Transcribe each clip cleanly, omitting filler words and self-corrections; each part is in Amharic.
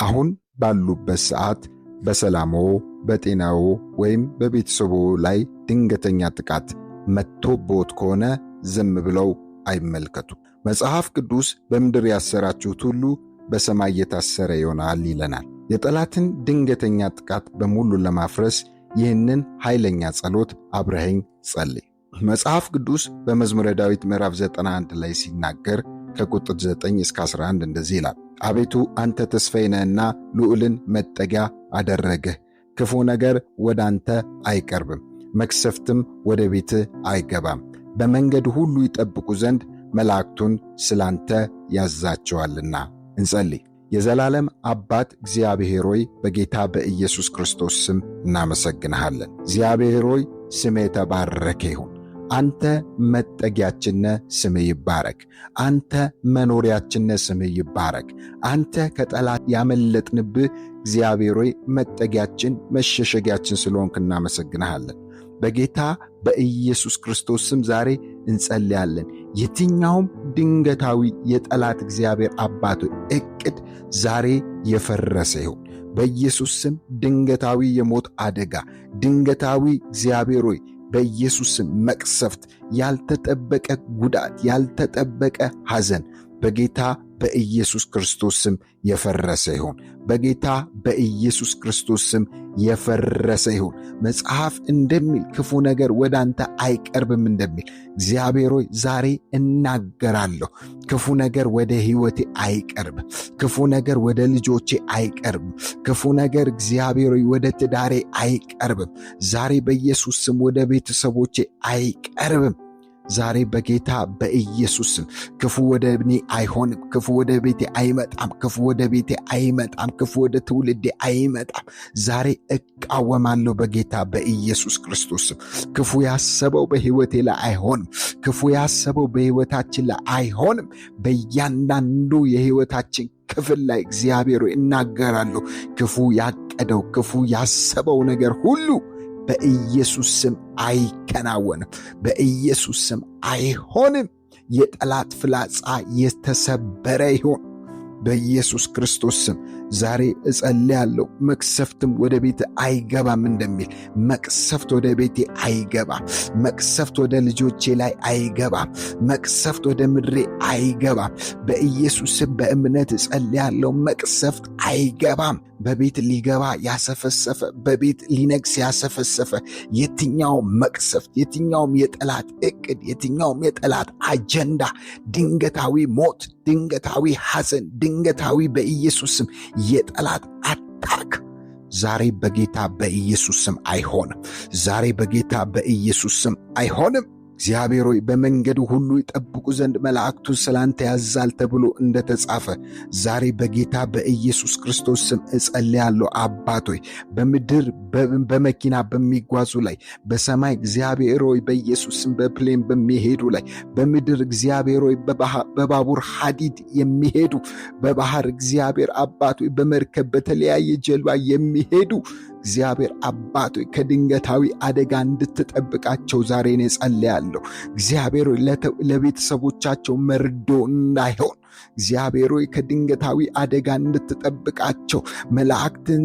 አሁን ባሉበት ሰዓት በሰላሞ፣ በጤናዎ ወይም በቤተሰቦ ላይ ድንገተኛ ጥቃት መጥቶብዎት ከሆነ ዝም ብለው አይመልከቱ። መጽሐፍ ቅዱስ በምድር ያሰራችሁት ሁሉ በሰማይ የታሰረ ይሆናል ይለናል። የጠላትን ድንገተኛ ጥቃት በሙሉ ለማፍረስ ይህንን ኃይለኛ ጸሎት አብረኸኝ ጸልይ። መጽሐፍ ቅዱስ በመዝሙረ ዳዊት ምዕራፍ 91 ላይ ሲናገር ከቁጥር 9 እስከ 11 እንደዚህ ይላል። አቤቱ አንተ ተስፋዬ ነህና ልዑልን መጠጊያ አደረግህ። ክፉ ነገር ወደ አንተ አይቀርብም፣ መቅሰፍትም ወደ ቤትህ አይገባም። በመንገድ ሁሉ ይጠብቁ ዘንድ መላእክቱን ስላንተ ያዛቸዋልና። እንጸልይ። የዘላለም አባት እግዚአብሔር ሆይ በጌታ በኢየሱስ ክርስቶስ ስም እናመሰግንሃለን። እግዚአብሔር ሆይ ስምህ የተባረከ ይሁን። አንተ መጠጊያችነ፣ ስምህ ይባረክ። አንተ መኖሪያችነ፣ ስምህ ይባረክ። አንተ ከጠላት ያመለጥንብህ እግዚአብሔር ሆይ መጠጊያችን፣ መሸሸጊያችን ስለሆንክ እናመሰግንሃለን። በጌታ በኢየሱስ ክርስቶስ ስም ዛሬ እንጸልያለን። የትኛውም ድንገታዊ የጠላት እግዚአብሔር አባቶ ዕቅድ ዛሬ የፈረሰ ይሁን በኢየሱስ ስም። ድንገታዊ የሞት አደጋ፣ ድንገታዊ እግዚአብሔር ሆይ በኢየሱስ ስም መቅሰፍት፣ ያልተጠበቀ ጉዳት፣ ያልተጠበቀ ሐዘን በጌታ በኢየሱስ ክርስቶስ ስም የፈረሰ ይሁን። በጌታ በኢየሱስ ክርስቶስ ስም የፈረሰ ይሁን። መጽሐፍ እንደሚል ክፉ ነገር ወደ አንተ አይቀርብም እንደሚል እግዚአብሔር ሆይ ዛሬ እናገራለሁ። ክፉ ነገር ወደ ሕይወቴ አይቀርብም። ክፉ ነገር ወደ ልጆቼ አይቀርብም። ክፉ ነገር እግዚአብሔር ሆይ ወደ ትዳሬ አይቀርብም። ዛሬ በኢየሱስ ስም ወደ ቤተሰቦቼ አይቀርብም። ዛሬ በጌታ በኢየሱስ ስም ክፉ ወደ እኔ አይሆንም። ክፉ ወደ ቤቴ አይመጣም። ክፉ ወደ ቤቴ አይመጣም። ክፉ ወደ ትውልዴ አይመጣም። ዛሬ እቃወማለሁ በጌታ በኢየሱስ ክርስቶስ ስም። ክፉ ያሰበው በሕይወቴ ላይ አይሆንም። ክፉ ያሰበው በሕይወታችን ላይ አይሆንም። በእያንዳንዱ የሕይወታችን ክፍል ላይ እግዚአብሔር እናገራለሁ። ክፉ ያቀደው ክፉ ያሰበው ነገር ሁሉ በኢየሱስ ስም አይከናወንም። በኢየሱስ ስም አይሆንም። የጠላት ፍላጻ የተሰበረ ይሁን በኢየሱስ ክርስቶስ ስም። ዛሬ እጸልያለሁ መቅሰፍትም ወደ ቤቴ አይገባም እንደሚል መቅሰፍት ወደ ቤቴ አይገባም። መቅሰፍት ወደ ልጆቼ ላይ አይገባም። መቅሰፍት ወደ ምድሬ አይገባም። በኢየሱስ ስም በእምነት እጸልያለሁ መቅሰፍት አይገባም። በቤት ሊገባ ያሰፈሰፈ፣ በቤት ሊነግስ ያሰፈሰፈ የትኛውም መቅሰፍት፣ የትኛውም የጠላት ዕቅድ፣ የትኛውም የጠላት አጀንዳ፣ ድንገታዊ ሞት፣ ድንገታዊ ሐዘን፣ ድንገታዊ በኢየሱስ ስም የጠላት አታክ ዛሬ በጌታ በኢየሱስ ስም አይሆንም። ዛሬ በጌታ በኢየሱስ ስም አይሆንም። እግዚአብሔር ሆይ በመንገዱ ሁሉ ይጠብቁ ዘንድ መላእክቱን ስላንተ ያዛል ተብሎ እንደተጻፈ ዛሬ በጌታ በኢየሱስ ክርስቶስ ስም እጸልያለሁ። አባት ሆይ በምድር በመኪና በሚጓዙ ላይ፣ በሰማይ እግዚአብሔር ሆይ በኢየሱስ ስም በፕሌን በሚሄዱ ላይ፣ በምድር እግዚአብሔር ሆይ በባቡር ሐዲድ የሚሄዱ፣ በባህር እግዚአብሔር አባት ሆይ በመርከብ በተለያየ ጀልባ የሚሄዱ እግዚአብሔር አባት ሆይ ከድንገታዊ አደጋ እንድትጠብቃቸው ዛሬ እኔ ጸልያለሁ። እግዚአብሔር ሆይ ለቤተሰቦቻቸው መርዶ እንዳይሆን እግዚአብሔር ሆይ ከድንገታዊ አደጋ እንድትጠብቃቸው መላእክትን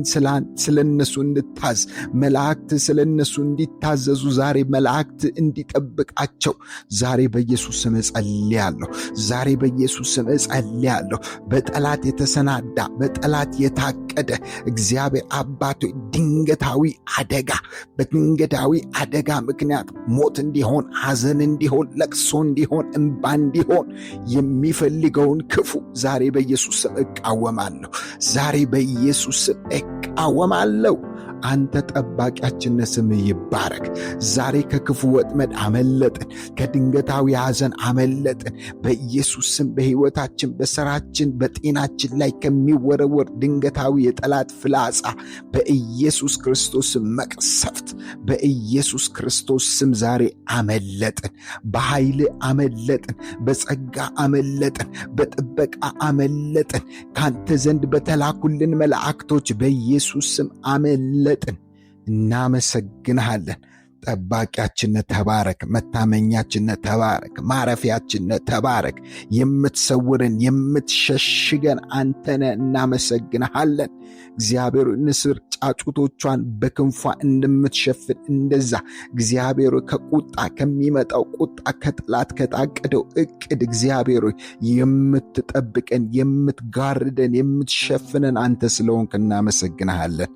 ስለነሱ እንድታዝ፣ መላእክት ስለነሱ እንዲታዘዙ ዛሬ መላእክት እንዲጠብቃቸው ዛሬ በኢየሱስ ስም እጸልያለሁ። ዛሬ በኢየሱስ ስም እጸልያለሁ። በጠላት የተሰናዳ በጠላት የታቀደ እግዚአብሔር አባት ሆይ ድንገታዊ አደጋ፣ በድንገታዊ አደጋ ምክንያት ሞት እንዲሆን፣ ሐዘን እንዲሆን፣ ለቅሶ እንዲሆን፣ እንባ እንዲሆን የሚፈልገውን ክፉ ዛሬ በኢየሱስ ስም እቃወማለሁ። ዛሬ በኢየሱስ ስም እቃወማለሁ። አንተ ጠባቂያችን ስምህ ይባረክ። ዛሬ ከክፉ ወጥመድ አመለጥን፣ ከድንገታዊ ሐዘን አመለጥን። በኢየሱስ ስም በሕይወታችን፣ በሥራችን፣ በጤናችን ላይ ከሚወረወር ድንገታዊ የጠላት ፍላጻ በኢየሱስ ክርስቶስ ስም መቅሰፍት በኢየሱስ ክርስቶስ ስም ዛሬ አመለጥን። በኃይል አመለጥን፣ በጸጋ አመለጥን፣ በጥበቃ አመለጥን። ካንተ ዘንድ በተላኩልን መላእክቶች በኢየሱስ ስም አመለጥን። እናመሰግንሃለን። ጠባቂያችን ተባረክ፣ መታመኛችን ተባረክ፣ ማረፊያችን ተባረክ። የምትሰውረን የምትሸሽገን አንተነ እናመሰግንሃለን። እግዚአብሔር ንስር ጫጩቶቿን በክንፏ እንደምትሸፍን እንደዛ እግዚአብሔር ከቁጣ ከሚመጣው ቁጣ ከጠላት ከታቀደው እቅድ እግዚአብሔር የምትጠብቀን የምትጋርደን የምትሸፍነን አንተ ስለሆንክ እናመሰግንሃለን።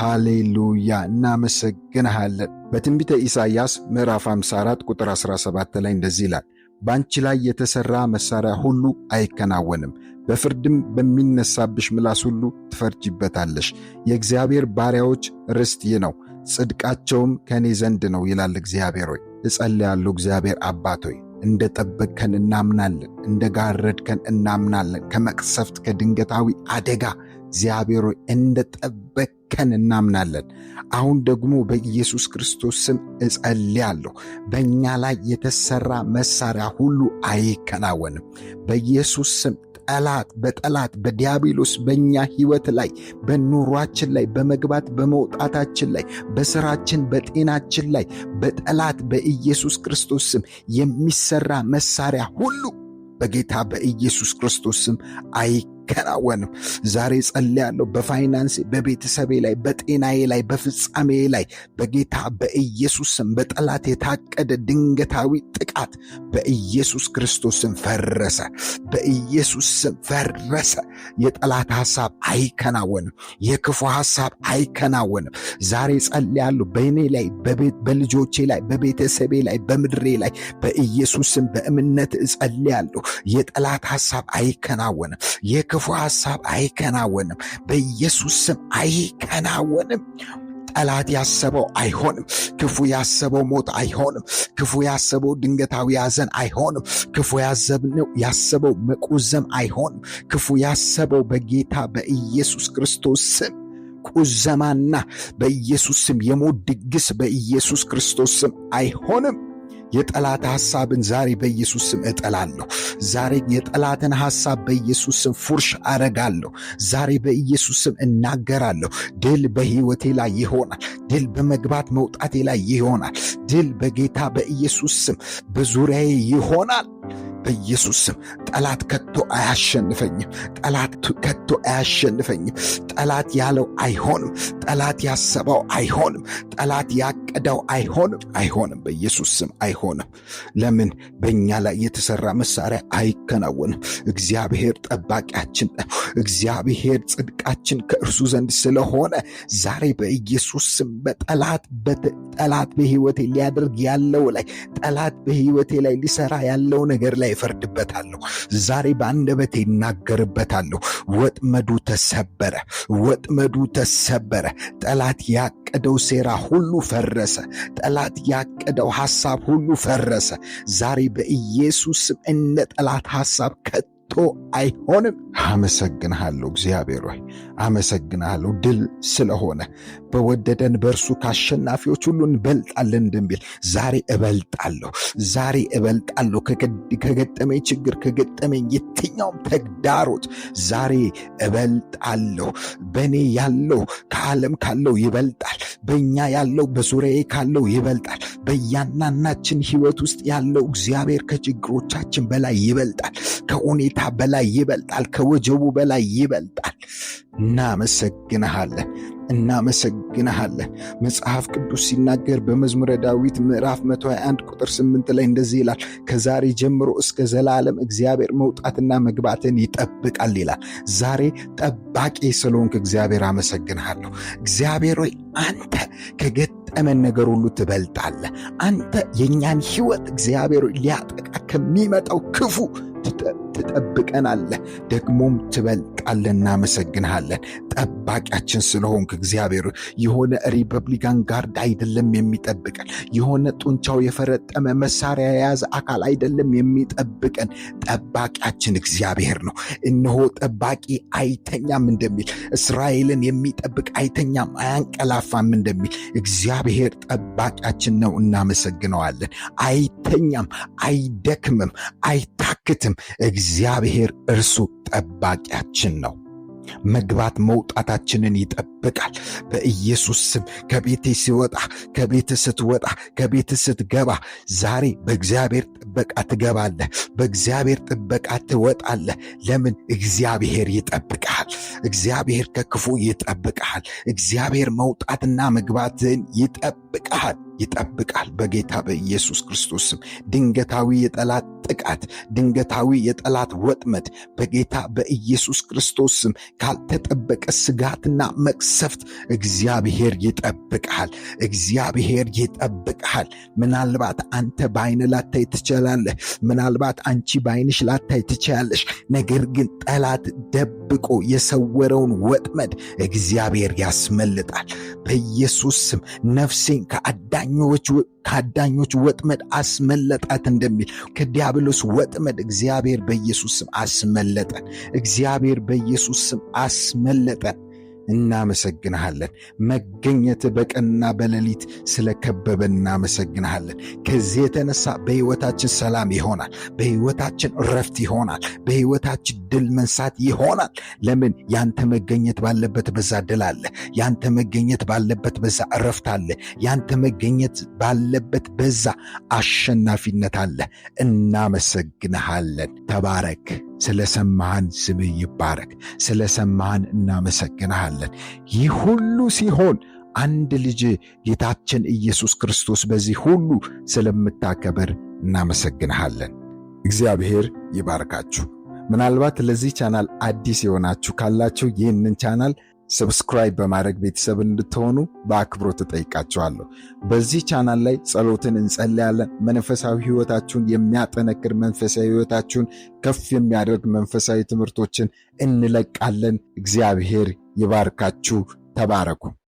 ሃሌሉያ እናመሰግንሃለን። በትንቢተ ኢሳይያስ ምዕራፍ 54 ቁጥር 17 ላይ እንደዚህ ይላል፣ በአንቺ ላይ የተሰራ መሳሪያ ሁሉ አይከናወንም፣ በፍርድም በሚነሳብሽ ምላስ ሁሉ ትፈርጅበታለሽ። የእግዚአብሔር ባሪያዎች ርስት ይህ ነው፣ ጽድቃቸውም ከእኔ ዘንድ ነው ይላል እግዚአብሔር ሆይ። እጸልያለሁ እግዚአብሔር አባት ሆይ እንደ ጠበቅከን እናምናለን፣ እንደ ጋረድከን እናምናለን። ከመቅሰፍት ከድንገታዊ አደጋ እግዚአብሔር ሆይ እንደ ጠበቅከን እናምናለን። አሁን ደግሞ በኢየሱስ ክርስቶስ ስም እጸልያለሁ፣ በእኛ ላይ የተሰራ መሳሪያ ሁሉ አይከናወንም። በኢየሱስ ስም በጠላት በዲያብሎስ በእኛ ሕይወት ላይ በኑሯችን ላይ በመግባት በመውጣታችን ላይ በስራችን በጤናችን ላይ በጠላት በኢየሱስ ክርስቶስ ስም የሚሰራ መሳሪያ ሁሉ በጌታ በኢየሱስ ክርስቶስ ስም አይከናወንም። ዛሬ ጸልያለሁ በፋይናንስ በቤተሰቤ ላይ በጤናዬ ላይ በፍጻሜዬ ላይ በጌታ በኢየሱስ ስም በጠላት የታቀደ ድንገታዊ ጥቃት በኢየሱስ ክርስቶስ ስም ፈረሰ። በኢየሱስ ስም ፈረሰ። የጠላት ሐሳብ አይከናወንም። የክፉ ሐሳብ አይከናወንም። ዛሬ ጸልያለሁ በእኔ ላይ በልጆቼ ላይ በቤተሰቤ ላይ በምድሬ ላይ በኢየሱስ ስም በእምነት እጸልያለሁ። የጠላት ሐሳብ አይከናወንም። የክፉ ሐሳብ አይከናወንም። በኢየሱስ ስም አይከናወንም። ጠላት ያሰበው አይሆንም። ክፉ ያሰበው ሞት አይሆንም። ክፉ ያሰበው ድንገታዊ ሐዘን አይሆንም። ክፉ ያሰበው መቁዘም አይሆንም። ክፉ ያሰበው በጌታ በኢየሱስ ክርስቶስ ስም ቁዘማና በኢየሱስ ስም የሞት ድግስ በኢየሱስ ክርስቶስ ስም አይሆንም። የጠላት ሐሳብን ዛሬ በኢየሱስ ስም እጠላለሁ። ዛሬ የጠላትን ሐሳብ በኢየሱስ ስም ፉርሽ አረጋለሁ። ዛሬ በኢየሱስ ስም እናገራለሁ። ድል በሕይወቴ ላይ ይሆናል። ድል በመግባት መውጣቴ ላይ ይሆናል። ድል በጌታ በኢየሱስ ስም በዙሪያዬ ይሆናል። በኢየሱስ ስም ጠላት ከቶ አያሸንፈኝም። ጠላት ከቶ አያሸንፈኝም። ጠላት ያለው አይሆንም። ጠላት ያሰበው አይሆንም። ጠላት ያቀደው አይሆንም። በኢየሱስ ስም አይሆንም። ለምን? በእኛ ላይ የተሰራ መሳሪያ አይከናወንም። እግዚአብሔር ጠባቂያችን ነው። እግዚአብሔር ጽድቃችን ከእርሱ ዘንድ ስለሆነ ዛሬ በኢየሱስ ስም ጠላት በሕይወቴ ሊያደርግ ያለው ላይ ጠላት በሕይወቴ ላይ ሊሰራ ያለው ነገር ላይ እፈርድበታለሁ። ዛሬ በአንደበቴ እናገርበታለሁ። ወጥመዱ ተሰበረ። ጠላት ያቀደው ሴራ ሁሉ ፈረሰ። ጠላት ያቀደው ሐሳብ ሁሉ ፈረሰ። ዛሬ በኢየሱስ ስም እንደ ጠላት ሐሳብ አይሆንም። አመሰግንሃለሁ እግዚአብሔር ሆይ አመሰግንሃለሁ። ድል ስለሆነ በወደደን በእርሱ ከአሸናፊዎች ሁሉ እንበልጣለን እንደሚል ዛሬ እበልጣለሁ። ከገጠመኝ ችግር ከገጠመኝ የትኛውም ተግዳሮት ዛሬ እበልጣለሁ። በእኔ ያለው ከዓለም ካለው ይበልጣል። በእኛ ያለው በዙሪያዬ ካለው ይበልጣል። በእያንዳንዳችን ሕይወት ውስጥ ያለው እግዚአብሔር ከችግሮቻችን በላይ ይበልጣል። ከሁኔታ በላይ ይበልጣል። ከወጀቡ በላይ ይበልጣል። እናመሰግንሃለን። መጽሐፍ ቅዱስ ሲናገር በመዝሙረ ዳዊት ምዕራፍ 121 ቁጥር 8 ላይ እንደዚህ ይላል፣ ከዛሬ ጀምሮ እስከ ዘላለም እግዚአብሔር መውጣትና መግባትን ይጠብቃል ይላል። ዛሬ ጠባቂ ስለሆንክ እግዚአብሔር አመሰግንሃለሁ። እግዚአብሔር ሆይ አንተ ከገጠመን ነገር ሁሉ ትበልጣለህ። አንተ የእኛን ሕይወት እግዚአብሔር ሆይ ሊያጠቃ ከሚመጣው ክፉ ትጠብቀናለህ፣ ደግሞም ትበልጣለህ። እናመሰግንሃለን። ጠባቂያችን ስለሆንክ እግዚአብሔር የሆነ ሪፐብሊካን ጋርድ አይደለም የሚጠብቀን። የሆነ ጡንቻው የፈረጠመ መሳሪያ የያዘ አካል አይደለም የሚጠብቀን። ጠባቂያችን እግዚአብሔር ነው። እነሆ ጠባቂ አይተኛም እንደሚል፣ እስራኤልን የሚጠብቅ አይተኛም አያንቀላፋም እንደሚል እግዚአብሔር ጠባቂያችን ነው። እናመሰግነዋለን። አይተኛም፣ አይደክምም፣ አይታክትም። እግዚአብሔር እርሱ ጠባቂያችን ነው። መግባት መውጣታችንን ይጠብቃል። ይጠብቃል። በኢየሱስ ስም ከቤቴ ሲወጣ፣ ከቤት ስትወጣ፣ ከቤት ስትገባ ዛሬ በእግዚአብሔር ጥበቃ ትገባለህ፣ በእግዚአብሔር ጥበቃ ትወጣለህ። ለምን? እግዚአብሔር ይጠብቅሃል። እግዚአብሔር ከክፉ ይጠብቅሃል። እግዚአብሔር መውጣትና መግባትህን ይጠብቅሃል። በጌታ በኢየሱስ ክርስቶስ ስም ድንገታዊ የጠላት ጥቃት፣ ድንገታዊ የጠላት ወጥመድ በጌታ በኢየሱስ ክርስቶስ ስም ካልተጠበቀ ስጋትና መቅሰፍት እግዚአብሔር ይጠብቅሃል። እግዚአብሔር ይጠብቅሃል። ምናልባት አንተ በዓይን ላታይ ትችላለህ። ምናልባት አንቺ በዓይንሽ ላታይ ትችላለሽ። ነገር ግን ጠላት ደብቆ የሰወረውን ወጥመድ እግዚአብሔር ያስመልጣል። በኢየሱስ ስም ነፍሴን ከአዳኞች ወጥመድ አስመለጣት እንደሚል ከዲያብሎስ ወጥመድ እግዚአብሔር በኢየሱስ ስም አስመለጠን። እግዚአብሔር በኢየሱስ ስም አስመለጠን። እናመሰግንሃለን። መገኘት በቀንና በሌሊት ስለከበበ እናመሰግንሃለን። ከዚህ የተነሳ በሕይወታችን ሰላም ይሆናል፣ በሕይወታችን ረፍት ይሆናል፣ በሕይወታችን ድል መንሳት ይሆናል። ለምን? ያንተ መገኘት ባለበት በዛ ድል አለ። ያንተ መገኘት ባለበት በዛ ረፍት አለ። ያንተ መገኘት ባለበት በዛ አሸናፊነት አለ። እናመሰግንሃለን። ተባረክ። ስለሰማህን ስምህ ይባረክ። ስለሰማህን እናመሰግንሃለን። ይህ ሁሉ ሲሆን አንድ ልጅ ጌታችን ኢየሱስ ክርስቶስ በዚህ ሁሉ ስለምታከበር እናመሰግንሃለን። እግዚአብሔር ይባርካችሁ። ምናልባት ለዚህ ቻናል አዲስ የሆናችሁ ካላችሁ ይህንን ቻናል ሰብስክራይብ በማድረግ ቤተሰብ እንድትሆኑ በአክብሮት እጠይቃችኋለሁ። በዚህ ቻናል ላይ ጸሎትን እንጸልያለን። መንፈሳዊ ሕይወታችሁን የሚያጠነክር፣ መንፈሳዊ ሕይወታችሁን ከፍ የሚያደርግ መንፈሳዊ ትምህርቶችን እንለቃለን። እግዚአብሔር ይባርካችሁ። ተባረኩ።